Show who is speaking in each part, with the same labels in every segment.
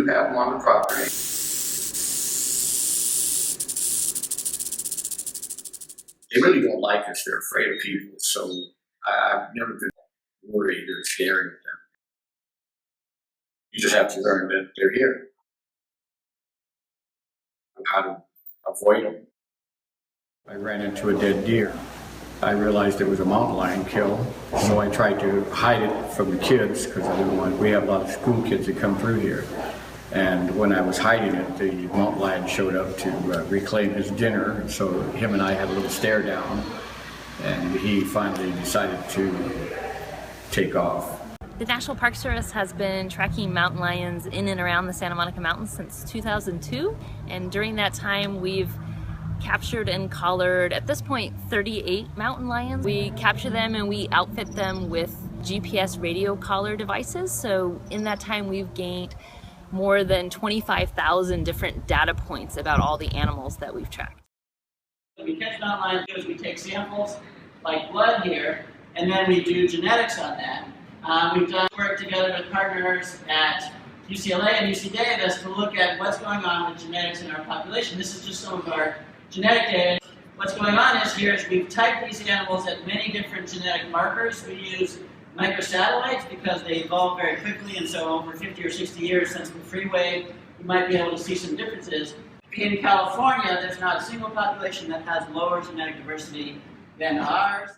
Speaker 1: do have them on the property. They really don't like us. They're afraid of people. So I've never been worried or scared of them. You just have to learn that they're here. How to avoid them. I ran into a dead deer. I realized it was a mountain lion kill, so I tried to hide it from the kids because I didn't want. We have a lot of school kids that come through here, and when I was hiding it, the mountain lion showed up to reclaim his dinner. And so him and I had a little stare down, and he finally decided to take off.
Speaker 2: The National Park Service has been tracking mountain lions in and around the Santa Monica Mountains since 2002, and during that time we've captured and collared, at this point, 38 mountain lions. We capture them and we outfit them with GPS radio collar devices, so in that time we've gained more than 25,000 different data points about all the animals that we've tracked.
Speaker 3: When we catch mountain lions, we take samples like blood here, and then we do genetics on that. We've done work together with partners at UCLA and UC Davis to look at what's going on with genetics in our population. This is just some of our genetic data. What's going on is we've typed these animals at many different genetic markers. We use microsatellites because they evolve very quickly, and so over 50 or 60 years since the freeway, you might be able to see some differences. In California, there's not a single population that has lower genetic diversity than ours.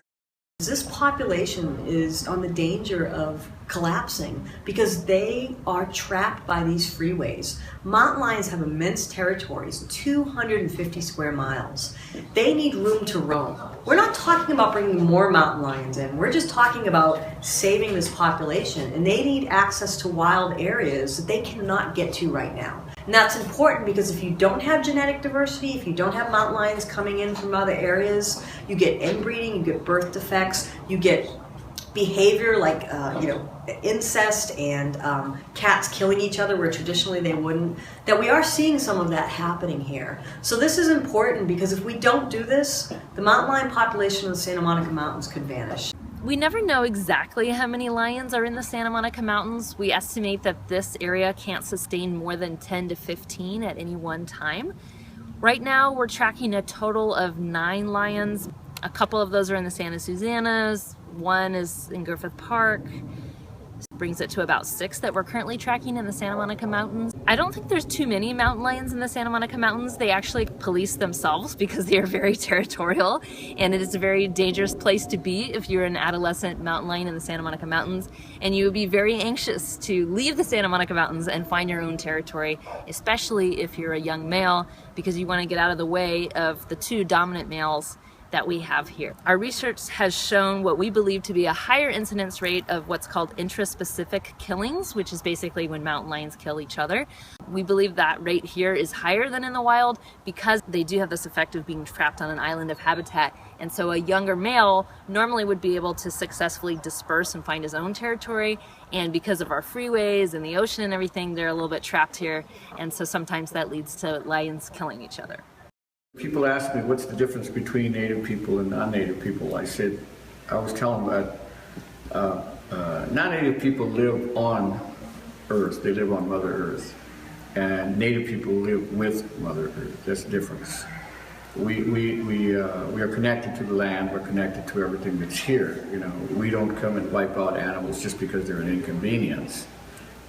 Speaker 4: This population is on the danger of collapsing because they are trapped by these freeways. Mountain lions have immense territories, 250 square miles. They need room to roam. We're not talking about bringing more mountain lions in. We're just talking about saving this population, and they need access to wild areas that they cannot get to right now. And that's important because if you don't have genetic diversity, if you don't have mountain lions coming in from other areas, you get inbreeding, you get birth defects, you get behavior like incest and cats killing each other where traditionally they wouldn't. That we are seeing some of that happening here. So this is important because if we don't do this, the mountain lion population of the Santa Monica Mountains could vanish.
Speaker 2: We never know exactly how many lions are in the Santa Monica Mountains. We estimate that this area can't sustain more than 10 to 15 at any one time. Right now, we're tracking a total of 9 lions. A couple of those are in the Santa Susanas, one is in Griffith Park. Brings it to about 6 that we're currently tracking in the Santa Monica Mountains. I don't think there's too many mountain lions in the Santa Monica Mountains. They actually police themselves because they are very territorial, and it is a very dangerous place to be if you're an adolescent mountain lion in the Santa Monica Mountains, and you would be very anxious to leave the Santa Monica Mountains and find your own territory, especially if you're a young male, because you want to get out of the way of the 2 dominant males that we have here. Our research has shown what we believe to be a higher incidence rate of what's called intraspecific killings, which is basically when mountain lions kill each other. We believe that rate here is higher than in the wild because they do have this effect of being trapped on an island of habitat. And so a younger male normally would be able to successfully disperse and find his own territory. And because of our freeways and the ocean and everything, they're a little bit trapped here. And so sometimes that leads to lions killing each other.
Speaker 1: People ask me what's the difference between native people and non-native people. I was telling them that non-native people live on Earth. They live on Mother Earth. And native people live with Mother Earth. That's the difference. We are connected to the land. We're connected to everything that's here. We don't come and wipe out animals just because they're an inconvenience.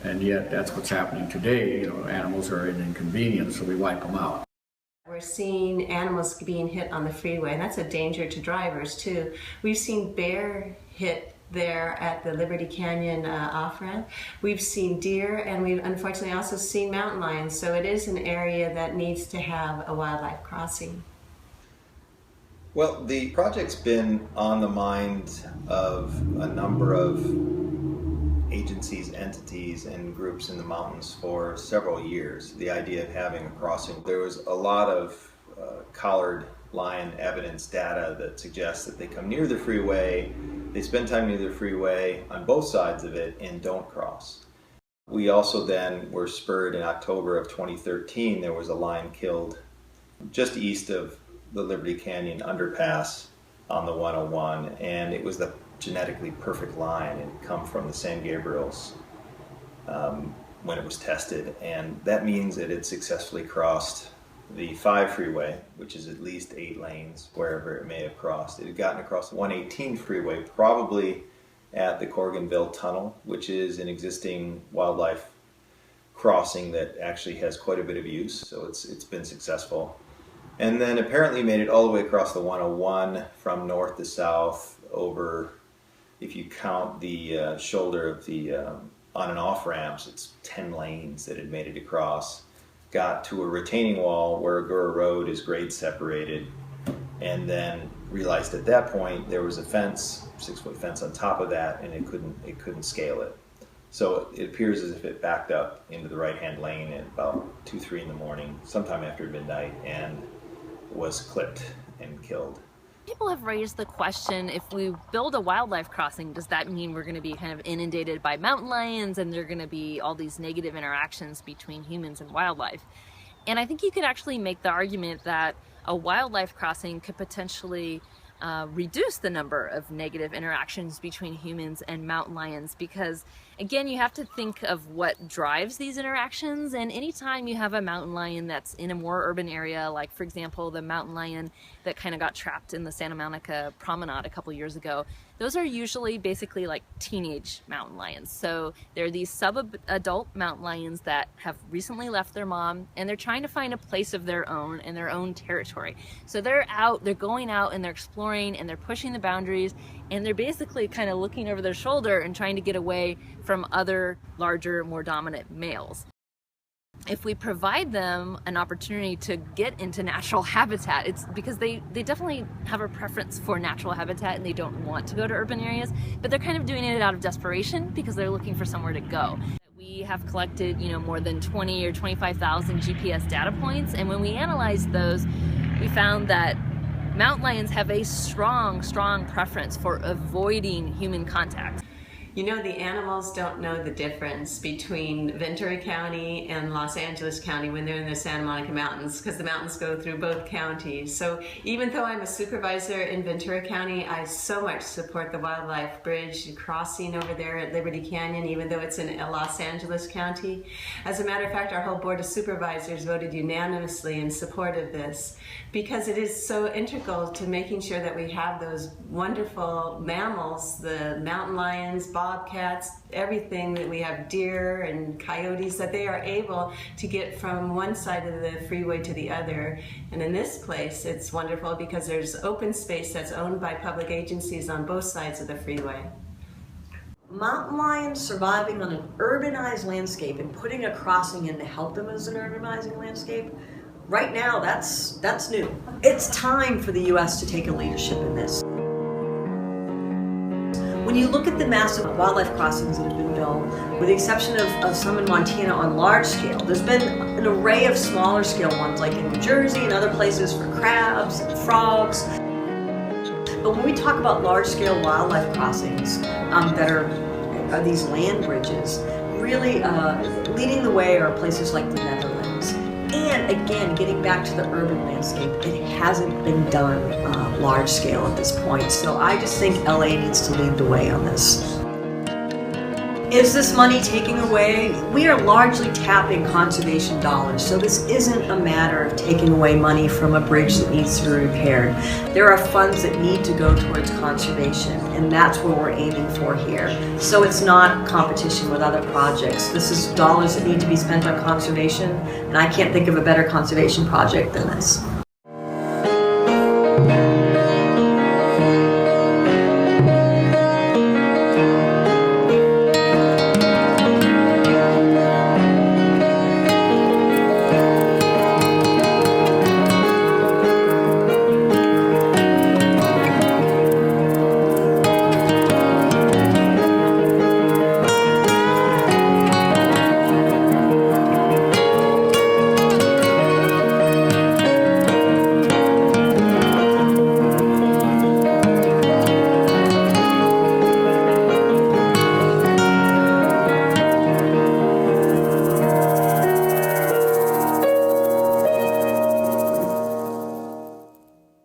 Speaker 1: And yet that's what's happening today. Animals are an inconvenience, so we wipe them out.
Speaker 5: We're seeing animals being hit on the freeway, and that's a danger to drivers too. We've seen bear hit there at the Liberty Canyon off-ramp. We've seen deer, and we've unfortunately also seen mountain lions, so it is an area that needs to have a wildlife crossing.
Speaker 6: Well, the project's been on the mind of a number of agencies, entities, and groups in the mountains for several years. The idea of having a crossing. There was a lot of collared lion evidence data that suggests that they come near the freeway, they spend time near the freeway on both sides of it and don't cross. We also then were spurred in October of 2013. There was a lion killed just east of the Liberty Canyon underpass on the 101, and it was the genetically perfect lion. It had come from the San Gabriels when it was tested, and that means that it successfully crossed the 5 freeway, which is at least 8 lanes wherever it may have crossed. It had gotten across the 118 freeway, probably at the Corriganville Tunnel, which is an existing wildlife crossing that actually has quite a bit of use, so it's been successful. And then apparently made it all the way across the 101 from north to south over, if you count the shoulder of the on and off ramps, it's 10 lanes that had made it across. Got to a retaining wall where Agura Road is grade separated, and then realized at that point there was a fence, 6-foot fence on top of that, and it couldn't scale it. So it appears as if it backed up into the right-hand lane at about 2-3 in the morning, sometime after midnight, and was clipped and killed.
Speaker 2: People have raised the question, if we build a wildlife crossing, does that mean we're going to be kind of inundated by mountain lions and there are going to be all these negative interactions between humans and wildlife? And I think you could actually make the argument that a wildlife crossing could potentially reduce the number of negative interactions between humans and mountain lions, because again, you have to think of what drives these interactions, and anytime you have a mountain lion that's in a more urban area, like for example the mountain lion that kind of got trapped in the Santa Monica Promenade a couple years ago, those are usually basically like teenage mountain lions. So they're these sub-adult mountain lions that have recently left their mom, and they're trying to find a place of their own in their own territory. So they're going out and they're exploring and they're pushing the boundaries, and they're basically kind of looking over their shoulder and trying to get away from other larger, more dominant males. If we provide them an opportunity to get into natural habitat, it's because they definitely have a preference for natural habitat and they don't want to go to urban areas, but they're kind of doing it out of desperation because they're looking for somewhere to go. We have collected, more than 20 or 25,000 GPS data points, and when we analyzed those, we found that mountain lions have a strong preference for avoiding human contact.
Speaker 5: The animals don't know the difference between Ventura County and Los Angeles County when they're in the Santa Monica Mountains, because the mountains go through both counties. So even though I'm a supervisor in Ventura County, I so much support the Wildlife Bridge crossing over there at Liberty Canyon, even though it's in Los Angeles County. As a matter of fact, our whole Board of Supervisors voted unanimously in support of this, because it is so integral to making sure that we have those wonderful mammals, the mountain lions, bobcats, everything, that we have deer and coyotes, that they are able to get from one side of the freeway to the other. And in this place, it's wonderful because there's open space that's owned by public agencies on both sides of the freeway.
Speaker 4: Mountain lions surviving on an urbanized landscape and putting a crossing in to help them as an urbanizing landscape, right now, that's new. It's time for the U.S. to take a leadership in this. When you look at the massive wildlife crossings that have been built, with the exception of some in Montana on large scale, there's been an array of smaller scale ones like in New Jersey and other places for crabs and frogs. But when we talk about large scale wildlife crossings that are these land bridges, really leading the way are places like the Netherlands. And again, getting back to the urban landscape, it hasn't been done large scale at this point. So I just think LA needs to lead the way on this. Is this money taking away? We are largely tapping conservation dollars, so this isn't a matter of taking away money from a bridge that needs to be repaired. There are funds that need to go towards conservation, and that's what we're aiming for here. So it's not competition with other projects. This is dollars that need to be spent on conservation, and I can't think of a better conservation project than this.